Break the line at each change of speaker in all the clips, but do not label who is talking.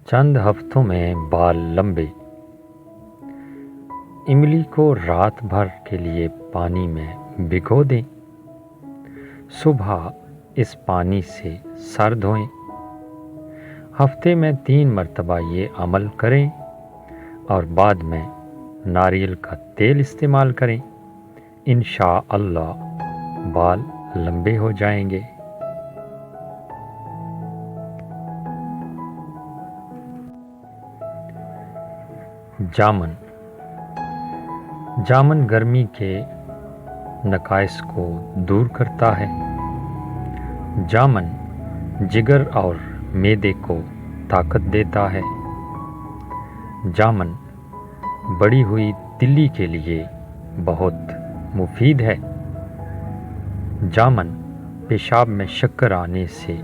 چند ہفتوں میں بال لمبے۔ املی کو رات بھر کے لیے پانی میں بھگو دیں۔ صبح اس پانی سے سر دھوئیں۔ ہفتے میں 3 مرتبہ یہ عمل کریں اور بعد میں ناریل کا تیل استعمال کریں۔ انشاءاللہ بال لمبے ہو جائیں گے۔ جامن۔ جامن گرمی کے نقائص کو دور کرتا ہے۔ جامن جگر اور معدے کو طاقت دیتا ہے۔ جامن بڑی ہوئی تلی کے لیے بہت مفید ہے۔ جامن پیشاب میں شکر آنے سے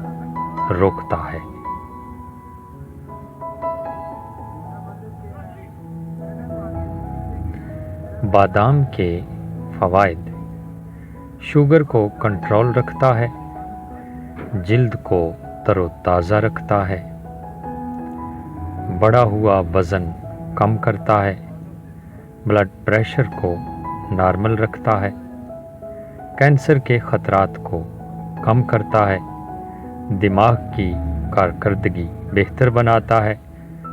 روکتا ہے۔ بادام کے فوائد: شوگر کو کنٹرول رکھتا ہے، جلد کو تر و تازہ رکھتا ہے، بڑھا ہوا وزن کم کرتا ہے، بلڈ پریشر کو نارمل رکھتا ہے، کینسر کے خطرات کو کم کرتا ہے، دماغ کی کارکردگی بہتر بناتا ہے،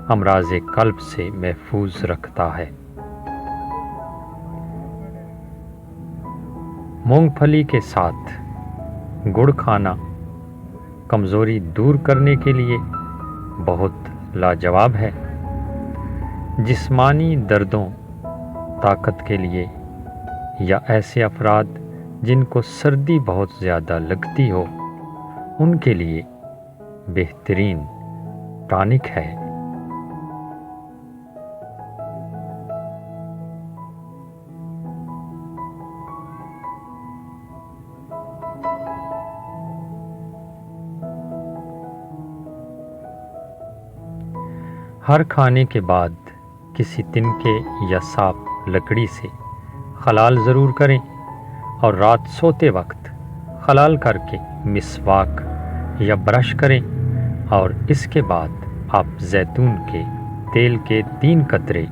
امراض قلب سے محفوظ رکھتا ہے۔ مونگ پھلی کے ساتھ گڑ کھانا کمزوری دور کرنے کے لیے بہت لاجواب ہے۔ جسمانی دردوں، طاقت کے لیے یا ایسے افراد جن کو سردی بہت زیادہ لگتی ہو ان کے لیے بہترین ٹانک ہے۔ ہر کھانے کے بعد کسی تنکے یا صاف لکڑی سے خلال ضرور کریں اور رات سوتے وقت خلال کر کے مسواک یا برش کریں، اور اس کے بعد آپ زیتون کے تیل کے 3 قطرے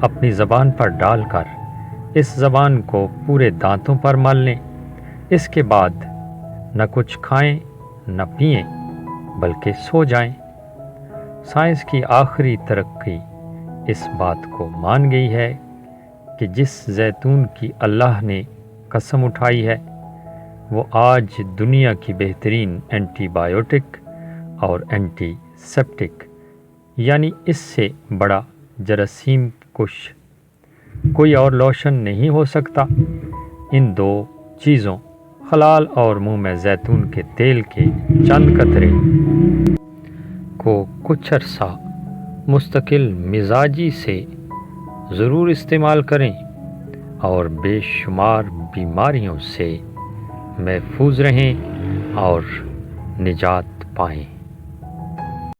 اپنی زبان پر ڈال کر اس زبان کو پورے دانتوں پر مل لیں۔ اس کے بعد نہ کچھ کھائیں نہ پئیں بلکہ سو جائیں۔ سائنس کی آخری ترقی اس بات کو مان گئی ہے کہ جس زیتون کی اللہ نے قسم اٹھائی ہے وہ آج دنیا کی بہترین اینٹی بایوٹک اور اینٹی سیپٹک یعنی اس سے بڑا جراثیم کش کوئی اور لوشن نہیں ہو سکتا۔ ان 2 چیزوں خلال اور منہ میں زیتون کے تیل کے چند قطرے کو کچھ عرصہ مستقل مزاجی سے ضرور استعمال کریں اور بے شمار بیماریوں سے محفوظ رہیں اور نجات پائیں۔